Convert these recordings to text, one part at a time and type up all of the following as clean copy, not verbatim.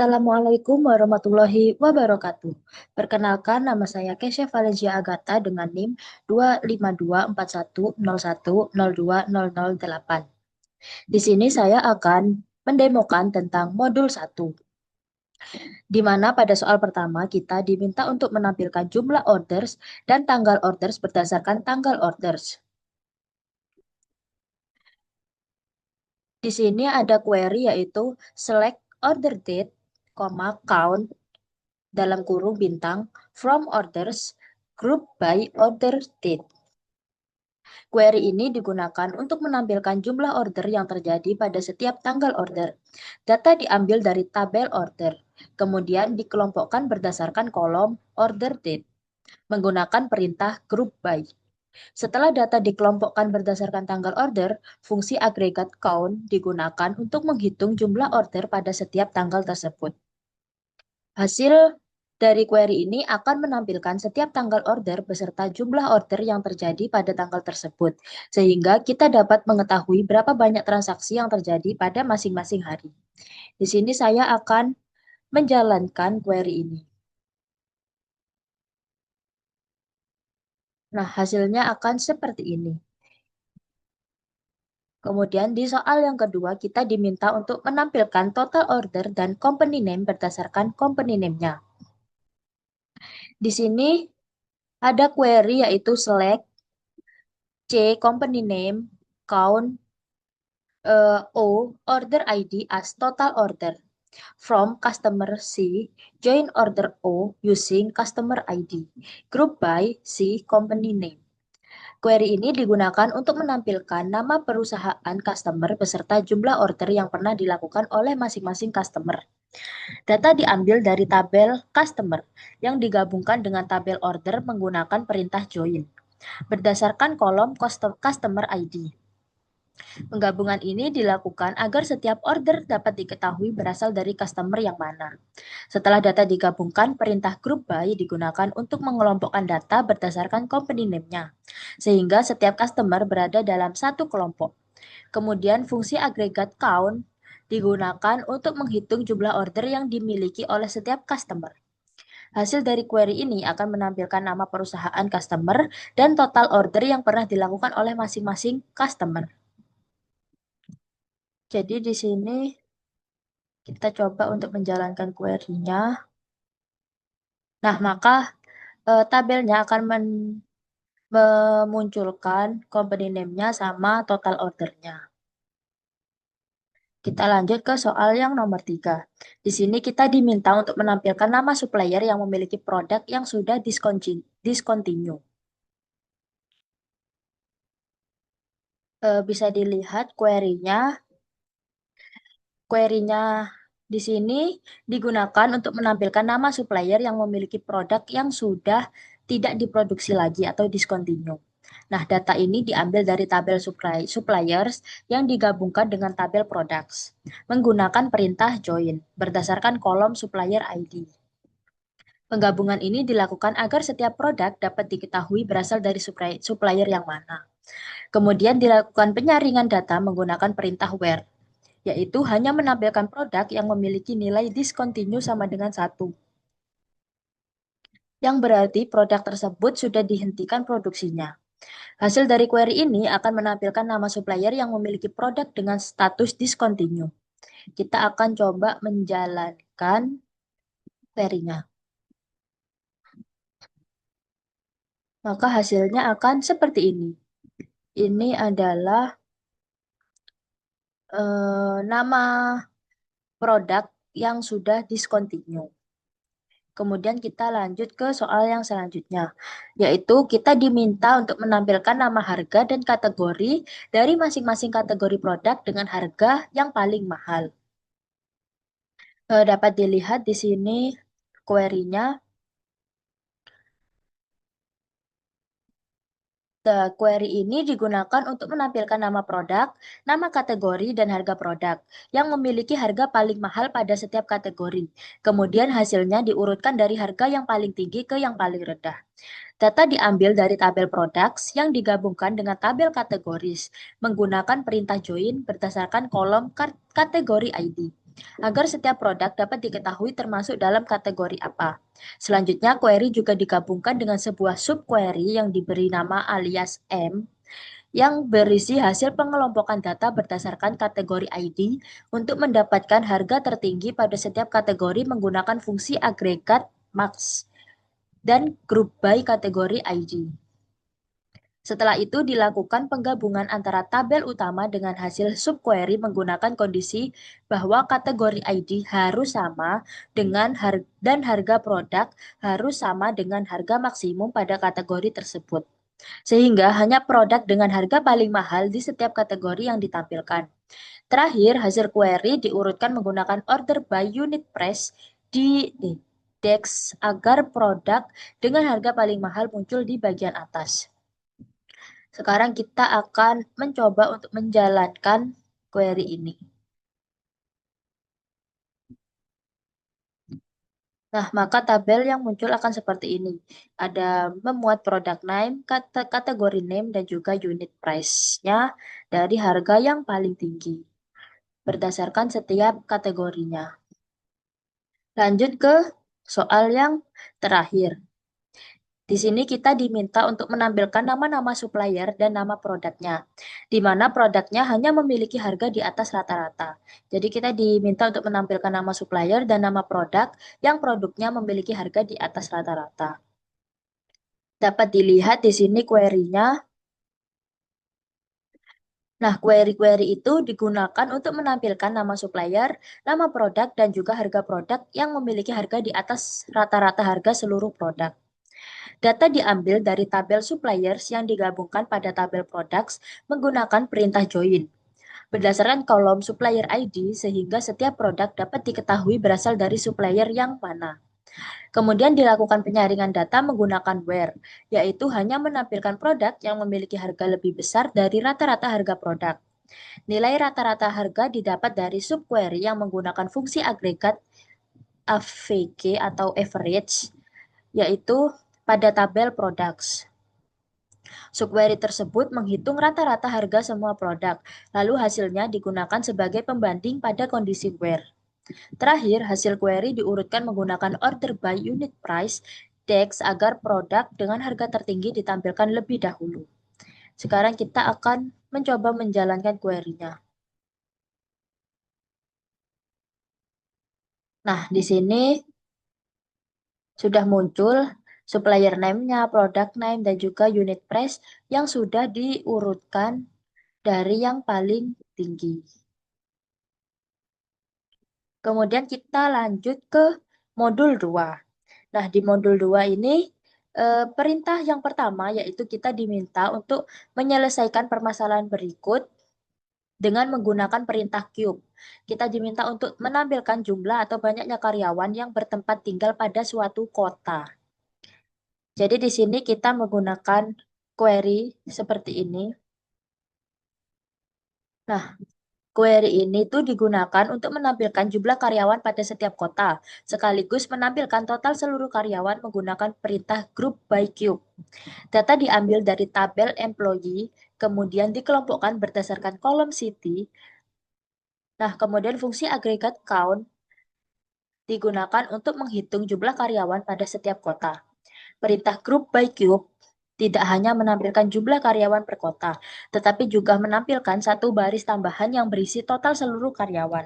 Assalamualaikum warahmatullahi wabarakatuh. Perkenalkan, nama saya Kesha Valencia Agatha dengan NIM 2524101020008. Di sini saya akan mendemokan tentang modul 1, di mana pada soal pertama kita diminta untuk menampilkan jumlah orders dan tanggal orders berdasarkan tanggal orders. Di sini ada query yaitu select order date, count dalam kurung bintang from orders group by order date. Query ini digunakan untuk menampilkan jumlah order yang terjadi pada setiap tanggal order. Data diambil dari tabel order, kemudian dikelompokkan berdasarkan kolom order date menggunakan perintah group by. Setelah data dikelompokkan berdasarkan tanggal order, fungsi agregat count digunakan untuk menghitung jumlah order pada setiap tanggal tersebut. Hasil dari query ini akan menampilkan setiap tanggal order beserta jumlah order yang terjadi pada tanggal tersebut, sehingga kita dapat mengetahui berapa banyak transaksi yang terjadi pada masing-masing hari. Di sini saya akan menjalankan query ini. Nah, hasilnya akan seperti ini. Kemudian di soal yang kedua, kita diminta untuk menampilkan total order dan company name berdasarkan company name-nya. Di sini ada query yaitu select C company name, count O order ID as total order. From customer C, join order O using customer ID. Group by C company name. Query ini digunakan untuk menampilkan nama perusahaan customer beserta jumlah order yang pernah dilakukan oleh masing-masing customer. Data diambil dari tabel customer yang digabungkan dengan tabel order menggunakan perintah join berdasarkan kolom customer ID. Penggabungan ini dilakukan agar setiap order dapat diketahui berasal dari customer yang mana. Setelah data digabungkan, perintah group by digunakan untuk mengelompokkan data berdasarkan company name-nya, sehingga setiap customer berada dalam satu kelompok. Kemudian fungsi agregat count digunakan untuk menghitung jumlah order yang dimiliki oleh setiap customer. Hasil dari query ini akan menampilkan nama perusahaan customer dan total order yang pernah dilakukan oleh masing-masing customer. Jadi di sini kita coba untuk menjalankan query-nya. Nah, maka tabelnya akan memunculkan company name-nya sama total order-nya. Kita lanjut ke soal yang nomor 3. Di sini kita diminta untuk menampilkan nama supplier yang memiliki produk yang sudah discontinue. Bisa dilihat query-nya. Query-nya di sini digunakan untuk menampilkan nama supplier yang memiliki produk yang sudah tidak diproduksi lagi atau discontinue. Nah, data ini diambil dari tabel suppliers yang digabungkan dengan tabel products menggunakan perintah join berdasarkan kolom supplier ID. Penggabungan ini dilakukan agar setiap produk dapat diketahui berasal dari supplier yang mana. Kemudian dilakukan penyaringan data menggunakan perintah where, yaitu hanya menampilkan produk yang memiliki nilai discontinue sama dengan 1. Yang berarti produk tersebut sudah dihentikan produksinya. Hasil dari query ini akan menampilkan nama supplier yang memiliki produk dengan status discontinue. Kita akan coba menjalankan query-nya. Maka hasilnya akan seperti ini. Ini adalah nama produk yang sudah discontinue. Kemudian kita lanjut ke soal yang selanjutnya, yaitu kita diminta untuk menampilkan nama harga dan kategori dari masing-masing kategori produk dengan harga yang paling mahal. Dapat dilihat di sini query-nya. Query ini digunakan untuk menampilkan nama produk, nama kategori, dan harga produk yang memiliki harga paling mahal pada setiap kategori. Kemudian hasilnya diurutkan dari harga yang paling tinggi ke yang paling rendah. Data diambil dari tabel products yang digabungkan dengan tabel kategoris menggunakan perintah join berdasarkan kolom kategori ID. agar setiap produk dapat diketahui termasuk dalam kategori apa. Selanjutnya, query juga digabungkan dengan sebuah subquery yang diberi nama alias M yang berisi hasil pengelompokan data berdasarkan kategori ID untuk mendapatkan harga tertinggi pada setiap kategori menggunakan fungsi agregat max dan group by kategori ID. Setelah itu dilakukan penggabungan antara tabel utama dengan hasil subquery menggunakan kondisi bahwa kategori ID harus sama dengan harga produk harus sama dengan harga maksimum pada kategori tersebut. Sehingga hanya produk dengan harga paling mahal di setiap kategori yang ditampilkan. Terakhir, hasil query diurutkan menggunakan order by unit price di DEX agar produk dengan harga paling mahal muncul di bagian atas. Sekarang kita akan mencoba untuk menjalankan query ini. Nah, maka tabel yang muncul akan seperti ini. Ada memuat product name, kategori name, dan juga unit price-nya dari harga yang paling tinggi berdasarkan setiap kategorinya. Lanjut ke soal yang terakhir. Di sini kita diminta untuk menampilkan nama-nama supplier dan nama produknya, di mana produknya hanya memiliki harga di atas rata-rata. Jadi kita diminta untuk menampilkan nama supplier dan nama produk yang produknya memiliki harga di atas rata-rata. Dapat dilihat di sini query-nya. Nah, query-query itu digunakan untuk menampilkan nama supplier, nama produk, dan juga harga produk yang memiliki harga di atas rata-rata harga seluruh produk. Data diambil dari tabel suppliers yang digabungkan pada tabel products menggunakan perintah join. Berdasarkan kolom supplier ID sehingga setiap produk dapat diketahui berasal dari supplier yang mana. Kemudian dilakukan penyaringan data menggunakan where, yaitu hanya menampilkan produk yang memiliki harga lebih besar dari rata-rata harga produk. Nilai rata-rata harga didapat dari subquery yang menggunakan fungsi agregat AVG atau average, yaitu pada tabel products. Subquery tersebut menghitung rata-rata harga semua produk, lalu hasilnya digunakan sebagai pembanding pada kondisi where. Terakhir, hasil query diurutkan menggunakan order by unit price DEX agar produk dengan harga tertinggi ditampilkan lebih dahulu. Sekarang kita akan mencoba menjalankan query-nya. Nah, di sini sudah muncul supplier name-nya, product name, dan juga unit price yang sudah diurutkan dari yang paling tinggi. Kemudian kita lanjut ke modul 2. Nah, di modul 2 ini perintah yang pertama yaitu kita diminta untuk menyelesaikan permasalahan berikut dengan menggunakan perintah cube. Kita diminta untuk menampilkan jumlah atau banyaknya karyawan yang bertempat tinggal pada suatu kota. Jadi di sini kita menggunakan query seperti ini. Nah, query ini tuh digunakan untuk menampilkan jumlah karyawan pada setiap kota, sekaligus menampilkan total seluruh karyawan menggunakan perintah group by cube. Data diambil dari tabel employee, kemudian dikelompokkan berdasarkan kolom city. Nah, kemudian fungsi agregat count digunakan untuk menghitung jumlah karyawan pada setiap kota. Perintah group by cube tidak hanya menampilkan jumlah karyawan per kota, tetapi juga menampilkan satu baris tambahan yang berisi total seluruh karyawan.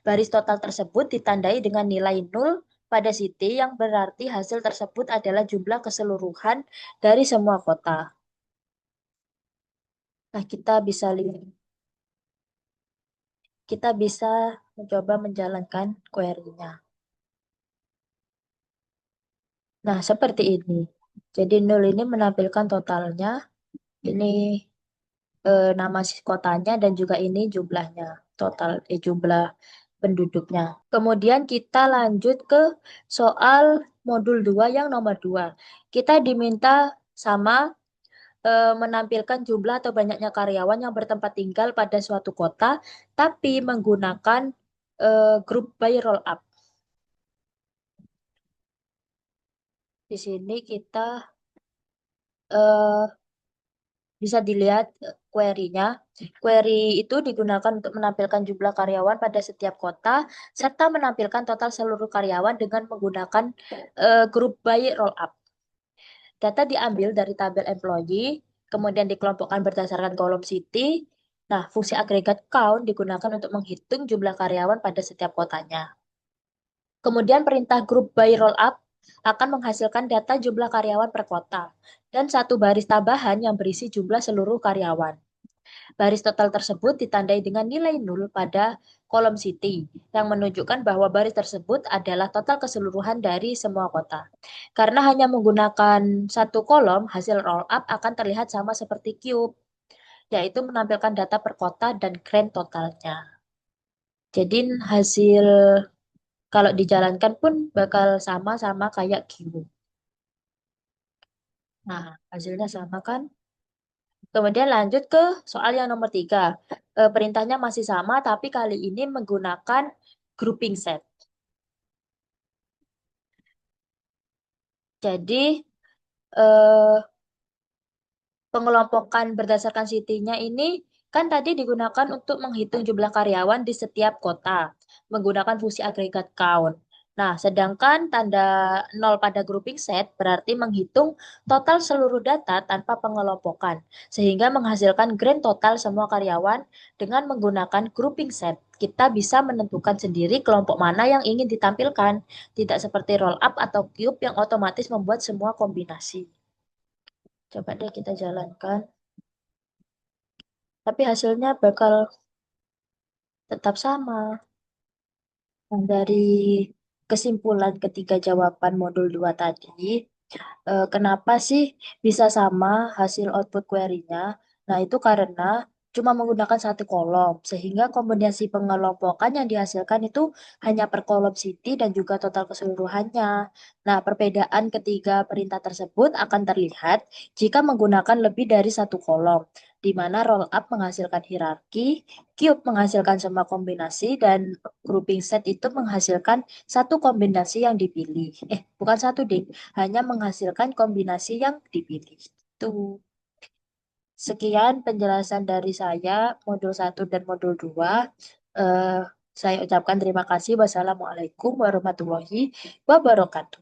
Baris total tersebut ditandai dengan nilai 0 pada city yang berarti hasil tersebut adalah jumlah keseluruhan dari semua kota. Nah, kita bisa mencoba menjalankan query-nya. Nah, seperti ini. Jadi 0 ini menampilkan totalnya, ini nama kotanya dan juga ini jumlahnya, jumlah penduduknya. Kemudian kita lanjut ke soal modul 2 yang nomor 2. Kita diminta sama menampilkan jumlah atau banyaknya karyawan yang bertempat tinggal pada suatu kota, tapi menggunakan group by roll up. Di sini kita eh, Bisa dilihat query-nya. Query itu digunakan untuk menampilkan jumlah karyawan pada setiap kota, serta menampilkan total seluruh karyawan dengan menggunakan group by roll up. Data diambil dari tabel employee, kemudian dikelompokkan berdasarkan kolom city. Nah, fungsi agregat count digunakan untuk menghitung jumlah karyawan pada setiap kotanya. Kemudian perintah group by roll up akan menghasilkan data jumlah karyawan per kota dan satu baris tambahan yang berisi jumlah seluruh karyawan. Baris total tersebut ditandai dengan nilai nol pada kolom city yang menunjukkan bahwa baris tersebut adalah total keseluruhan dari semua kota. Karena hanya menggunakan satu kolom, hasil roll up akan terlihat sama seperti cube, yaitu menampilkan data per kota dan grand totalnya. Jadi hasil kalau dijalankan pun bakal sama-sama kayak cube. Nah, hasilnya sama kan? Kemudian lanjut ke soal yang nomor 3. Perintahnya masih sama, tapi kali ini menggunakan grouping set. Jadi, eh, pengelompokan berdasarkan city-nya ini kan tadi digunakan untuk menghitung jumlah karyawan di setiap kota menggunakan fungsi agregat count. Nah, sedangkan tanda nol pada grouping set berarti menghitung total seluruh data tanpa pengelompokan, sehingga menghasilkan grand total semua karyawan dengan menggunakan grouping set. Kita bisa menentukan sendiri kelompok mana yang ingin ditampilkan, tidak seperti roll up atau cube yang otomatis membuat semua kombinasi. Coba deh kita jalankan. Tapi hasilnya bakal tetap sama. Nah, dari kesimpulan ketiga jawaban modul 2 tadi, kenapa sih bisa sama hasil output query-nya? Nah, itu karena cuma menggunakan satu kolom, sehingga kombinasi pengelompokan yang dihasilkan itu hanya per kolom city dan juga total keseluruhannya. Nah, perbedaan ketiga perintah tersebut akan terlihat jika menggunakan lebih dari satu kolom, di mana roll up menghasilkan hierarki, cube menghasilkan semua kombinasi, dan grouping set itu menghasilkan satu kombinasi yang dipilih. Bukan satu, deh, hanya menghasilkan kombinasi yang dipilih. Tuh. Sekian penjelasan dari saya, modul 1 dan modul 2. Eh, saya ucapkan terima kasih. Wassalamualaikum warahmatullahi wabarakatuh.